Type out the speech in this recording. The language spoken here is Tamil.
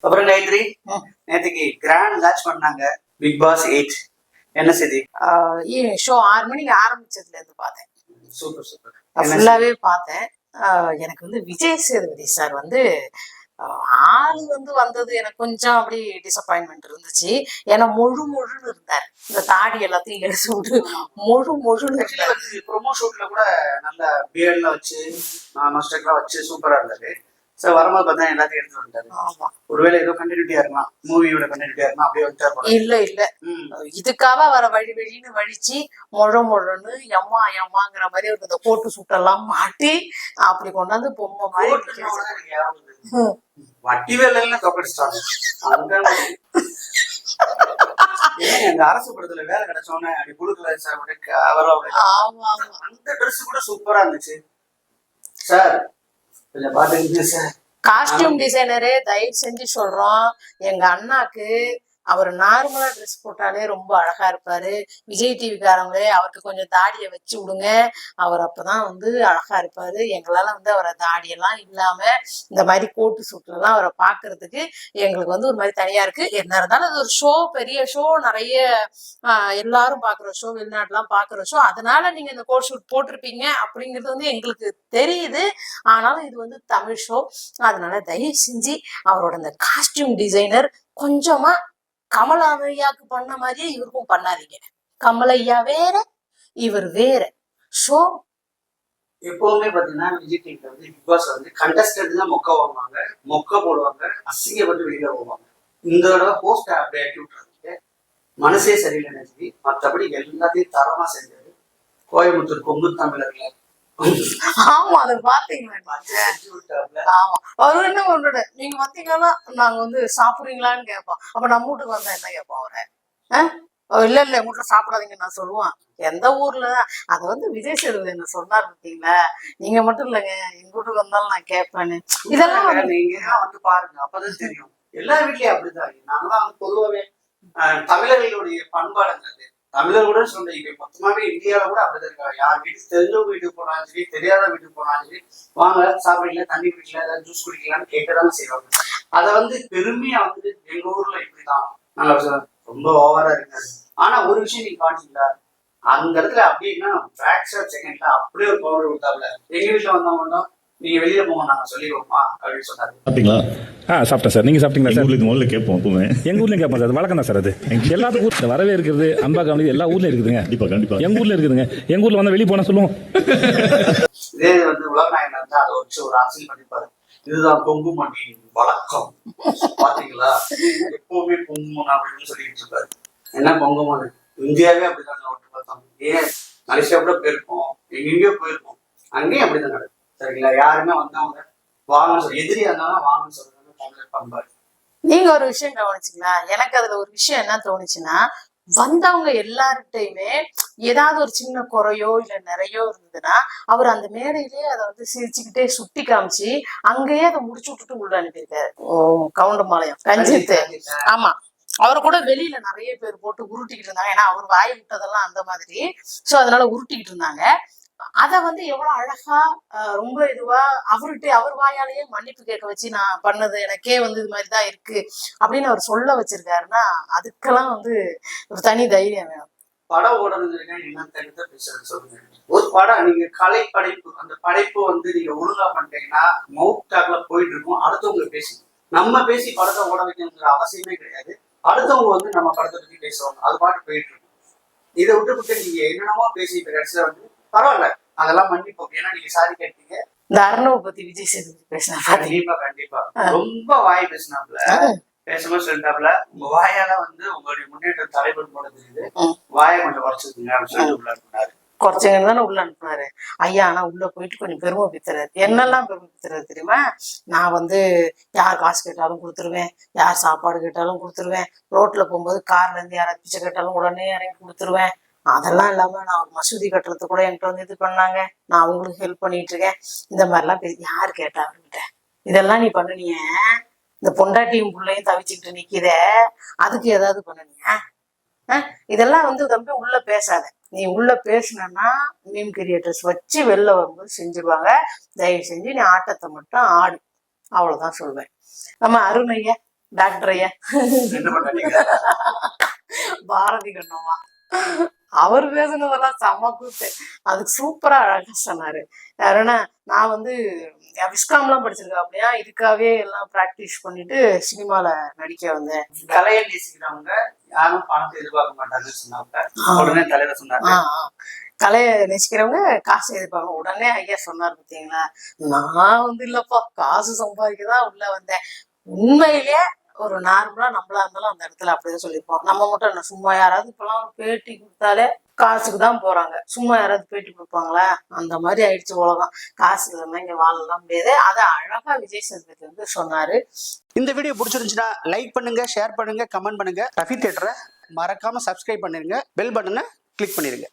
அப்புறம் காயத்ரி, நேற்றுக்கு கிராண்ட் லான்ச் பண்ணாங்க பிக் பாஸ் 8. என்ன செய்தி? ஷோ 6 மணிக்கு ஆரம்பிச்சதுல இருந்து பார்த்தேன். Super super. ஃபுல்லாவே பார்த்தேன். எனக்கு வந்து விஜய் சேதுபதி சார் வந்து ஆள் வந்து வந்தது எனக்கு கொஞ்சம் அப்படி டிசப்பாயின்மெண்ட் இருந்துச்சு. ஏன்னா முழுன்னு இருந்தார். இந்த தாடி எல்லாத்தையும் எடுத்து விட்டு முழுன்னு இருந்தார். ப்ரோமோ ஷூட்ல கூட நல்ல பியர்ட்லாம் வச்சு மஸ்டர்லாம் வச்சு சூப்பரா இருந்தது. சார் வரும்போது பார்த்தா எல்லாத்தையும் எடுத்து வந்துட்டாரு. ஒருவேளை ஏதோ கண்டினியூட்டியா இருக்கலாம், மூவியோட கண்டினியூட்டியா இருக்கலாம், அப்படியே வந்துட்டாரு. இல்ல இதுக்காக வர வழின்னு வழிச்சு முழுன்னு எம்மாங்கிற மாதிரி ஒரு இந்த கோட்டு சுட்டெல்லாம் மாட்டி அப்படி கொண்டாந்து பொம்மை மாதிரி வட்டி வேலையில தொக்கடிச்சிட்டாங்க. அந்த அரசு படத்துல வேலை கிடைச்சோன்னு அப்படி குடுக்கல சார். அந்த ட்ரெஸ் கூட சூப்பரா இருந்துச்சு சார். கொஞ்சம் பாத்துக்கிட்டு சார். காஸ்டியூம் டிசைனரே தயவு செஞ்சு சொல்றோம், எங்க அண்ணாக்கு அவர் நார்மலா ட்ரெஸ் போட்டாலே ரொம்ப அழகா இருப்பாரு. விஜய் டிவிக்காரங்களே அவருக்கு கொஞ்சம் தாடியை வச்சு விடுங்க, அவர் அப்பதான் வந்து அழகா இருப்பாரு. எங்களால வந்து அவரை தாடியெல்லாம் இல்லாம இந்த மாதிரி கோட்டு சூட்ல எல்லாம் அவரை பாக்குறதுக்கு எங்களுக்கு வந்து ஒரு மாதிரி தனியா இருக்கு. என்ன இருந்தாலும் அது ஒரு ஷோ, பெரிய ஷோ, நிறைய எல்லாரும் பாக்குற ஷோ, வெளிநாட்டுலாம் பாக்குற ஷோ, அதனால நீங்க இந்த கோட் ஷூட் போட்டிருப்பீங்க அப்படிங்கிறது வந்து எங்களுக்கு தெரியுது. ஆனாலும் இது வந்து தமிழ் ஷோ, அதனால தயவு செஞ்சு அவரோட இந்த காஸ்டியூம் டிசைனர் கொஞ்சமா கமலையாக்கு பண்ண மாதிரியே இவருக்கும் பண்ணாதீங்க. கமலையா வேற, இவர் வேற. ஷோ எப்பவுமே பாத்தீங்கன்னா விஜய் டிவில வந்து பிக் பாஸ் வந்து கண்டஸ்டன்ட் தான் மொக்க வாங்குவாங்க, மொக்க போடுவாங்க, அசிங்கப்பட்டு வெளியில போவாங்க. இந்த தடவை ஹோஸ்ட் அப்படி ஆக்கி விட்டுறாங்க. மனசே சரியில்லை நினைச்சு மற்றபடி எல்லாத்தையும் தரமா செஞ்சாரு. கோயம்புத்தூர் கொங்கு தமிழர்கள். ஆமா, அதை பாத்தீங்களா? ஆமா, அவரு என்ன பண்ற, நீங்க பாத்தீங்கன்னா நாங்க வந்து சாப்பிடுறீங்களான்னு கேட்போம். அப்ப நம்ம வீட்டுக்கு வந்தா என்ன கேட்போம் அவரை? இல்ல எங்க வீட்டுல சாப்பிடாதீங்கன்னு நான் சொல்லுவான். எந்த ஊர்ல அதை வந்து விஜய் சேதுபதி என்ன சொன்னார் பார்த்தீங்களா? நீங்க மட்டும் இல்லைங்க, எங்க வீட்டுக்கு வந்தாலும் நான் கேட்பேன்னு. இதெல்லாம் நீங்க வந்து பாருங்க, அப்பதான் தெரியும். எல்லா வீட்லயும் அப்படிதான். நாங்களாம் வந்து பொதுவாகவே தமிழர்களுடைய பண்பாடுங்கிறது தமிழர்களோட சொல்ல இப்ப மொத்தமாவே இந்தியாவில கூட அப்படிதான் இருக்காங்க. யார் வீட்டுக்கு தெரிஞ்சவங்க வீட்டுக்கு போனாலும் சரி, தெரியாத வீட்டுக்கு போனாலும் சரி, வாங்க சாப்பிடல, தண்ணி குடிக்கல, ஏதாவது ஜூஸ் குடிக்கலான்னு கேட்கதானே செய்வாங்க. அதை வந்து பெருமையா வந்து எங்க ஊர்ல இப்படிதான் நாங்க ரொம்ப ஓவரா இருக்காது. ஆனா ஒரு விஷயம் நீங்க பாத்தீங்களா, அந்த இடத்துல அப்படின்னா பிராக்சர் செகண்ட்ல அப்படியே ஒரு பவுடர் கொடுத்தாப்புல. எங்க வீட்டுல வந்தவங்க நீங்க வெளியில போங்க நாங்க சொல்லிடுவோமா அப்படின்னு சொன்னாரு. சாப்பிட்டீங்களா? சாப்பிட்டேன் சார். நீங்க சாப்பிட்டீங்களா சார்? ஊர்ல முதல்ல கேட்போம். எங்க ஊர்லயும் கேட்போம் சார். வழக்கம் தான் சார். அது எல்லாத்துக்கும் வரவே இருக்குது. அன்பா கவனிது எல்லா ஊர்லயும் இருக்குதுங்க. கண்டிப்பா எங்க ஊர்ல இருக்குதுங்க. எங்க ஊர்ல வந்தா வெளியே போனா சொல்லுவோம். இதே வந்து உலகநாயகன் இருந்தா அதை வச்சு ஒரு அரசியல் பண்ணிப்பாரு. இதுதான் கொங்கு மண்ணின் வழக்கம். பாத்தீங்களா, எப்பவுமே கொங்குமன் அப்படின்னு சொல்லிட்டு இருப்பாரு. என்ன கொங்குமன், இந்தியாவே அப்படிதான் ஒட்டு பார்த்தோம். ஏன் மலேசியா கூட போயிருக்கோம், எங்கெங்கயோ போயிருக்கோம், அங்கேயும் அப்படிதான் நடக்கும். சரிங்களா, யாருமே வந்தவங்க வாங்கன்னு சொல்லி, எதிரியா இருந்தாலும் வாங்கன்னு சொல்றாங்க தமிழர் பண்பாடு. நீங்க ஒரு விஷயம் கவனிச்சுங்களா? எனக்கு அதுல ஒரு விஷயம் என்ன தோணுச்சுன்னா, வந்தவங்க எல்லார்கிட்டையுமே ஏதாவது ஒரு சின்ன குறையோ இல்ல நிறையோ இருந்ததுன்னா அவர் அந்த மேடையிலேயே அதை வந்து சிரிச்சுக்கிட்டே சுட்டி காமிச்சு அங்கேயே அதை முடிச்சு விட்டுட்டு உள்ள அனுப்பியிருக்காரு. கவுண்டமாலயம் கஞ்சித்து. ஆமா, அவரை கூட வெளியில நிறைய பேர் போட்டு உருட்டிக்கிட்டு இருந்தாங்க. ஏன்னா அவர் வாய் விட்டதெல்லாம் அந்த மாதிரி. சோ அதனால உருட்டிக்கிட்டு இருந்தாங்க. அத வந்து எவ்வளவு அழகா ரொம்ப இதுவா அவர்கிட்ட அவர் வாயாலேயே மன்னிப்பு கேட்க வச்சு, நான் பண்ணது எனக்கே வந்து இது மாதிரிதான் இருக்கு அப்படின்னு அவர் சொல்ல வச்சிருக்காருன்னா அதுக்கெல்லாம் வந்து ஒரு தனி தைரியம் வேணும். படம் ஓடணுங்கிறீங்க, சொல்லுங்க. ஒரு படம் நீங்க கலை படைப்பு, அந்த படைப்பு வந்து நீங்க ஒழுங்கா பண்ணிட்டீங்கன்னா மவுத் டாக்ல போயிட்டு இருக்கும். அடுத்தவங்க பேசி நம்ம பேசி படத்தை ஓட வைக்கணுங்கிற அவசியமே கிடையாது. அடுத்தவங்க வந்து நம்ம படத்தை பத்தி பேசுவாங்க, அது பாட்டு போயிட்டு இருக்கும். இதை விட்டு நீங்க என்னென்னமோ பேசி கடைசியில வந்து பரவாயில்ல அதெல்லாம் மன்னிப்போம். ஏன்னா நீங்க சாரி கேட்டீங்க. இந்த அர்ணவ பத்தி விஜய் சேதுபதி பேசினா கண்டிப்பா ரொம்ப வாய் பேசினாப்ல. பேசும்போது சொல்லிட்டாப்ல, உங்க வாயால வந்து உங்களுடைய முன்னேற்றம் தலைவர் போட தெரியுது, வாயை கொஞ்சம் குறைச்சிருக்கீங்க அப்படின்னு சொல்லி உள்ள அனுப்புனாரு. குறைச்சவங்க தானே உள்ள அனுப்புனாரு ஐயா. ஆனா உள்ள போயிட்டு கொஞ்சம் பெருமை பித்துறாரு. என்னெல்லாம் பெருமை பித்துறாரு தெரியுமா? நான் வந்து யார் காசு கேட்டாலும் கொடுத்துருவேன், யார் சாப்பாடு கேட்டாலும் கொடுத்துருவேன், ரோட்ல போகும்போது கார்ல இருந்து யாராவது பிச்சை கேட்டாலும் உடனே இறங்கி கொடுத்துருவேன். அதெல்லாம் இல்லாம நான் ஒரு மசூதி கட்டுறது கூட என்கிட்ட வந்து இது பண்ணாங்க, நான் அவங்களுக்கு ஹெல்ப் பண்ணிட்டு இருக்கேன். இந்த மாதிரிலாம் யாரு கேட்டா அவர்கிட்ட? இதெல்லாம் நீ பண்ணுனிய, இந்த பொண்டாட்டியும் பிள்ளையும் தவிச்சுக்கிட்டு நிக்கிற, அதுக்கு ஏதாவது பண்ணுனியா? இதெல்லாம் வந்து தம்பி உள்ள பேசாத. நீ உள்ள பேசினா மீம் கிரியேட்டர்ஸ் வச்சு வெளில வரும்போது செஞ்சிருவாங்க. தயவு செஞ்சு நீ ஆட்டத்தை மட்டும் ஆடு, அவ்வளவுதான் சொல்வேன். நம்ம அருணையா டாக்டர் ஐயா ரெண்டு பண்ணீங்க. பாரதி கண்ணம்மா அவர் பேசுனதெல்லாம் செம்ம கூத்து. அதுக்கு சூப்பரா அழகா சொன்னாரு. யாருன்னா நான் வந்து விஸ்காம்லாம் படிச்சிருக்கேன் அப்படியா, இதுக்காகவே எல்லாம் ப்ராக்டிஸ் பண்ணிட்டு சினிமால நடிக்க வந்தேன். கலையை நேசிக்கிறவங்க யாரும் பணத்தை எதிர்பார்க்க மாட்டாங்கன்னு சொன்னாங்க. உடனே தலைவர் சொன்னாங்க, கலையை நேசிக்கிறவங்க காசு எதிர்பார்க்கணும். உடனே ஐயா சொன்னார் பார்த்தீங்களா, நான் வந்து இல்லப்பா காசு சம்பாதிக்கதான் உள்ள வந்தேன். உண்மையிலேயே ஒரு நார்மலா நம்மளா இருந்தாலும் அந்த இடத்துல அப்படிதான் சொல்லியிருப்போம். நம்ம மட்டும் என்ன சும்மா யாராவது இப்பெல்லாம் ஒரு பேட்டி கொடுத்தாலே காசுக்கு தான் போறாங்க. சும்மா யாராவது பேட்டி கொடுப்பாங்களா? அந்த மாதிரி ஆயிடுச்சு உலகம். காசு இல்லைன்னா இங்க வாழலாம் முடியாது. அதை அழகா விஜய் சேதுபதி வந்து சொன்னாரு. இந்த வீடியோ பிடிச்சிருந்துச்சுன்னா லைக் பண்ணுங்க, ஷேர் பண்ணுங்க, கமெண்ட் பண்ணுங்க. ரஃபி தியேட்டரை மறக்காம சப்ஸ்கிரைப் பண்ணிருங்க, பெல் பட்டனை கிளிக் பண்ணிருங்க.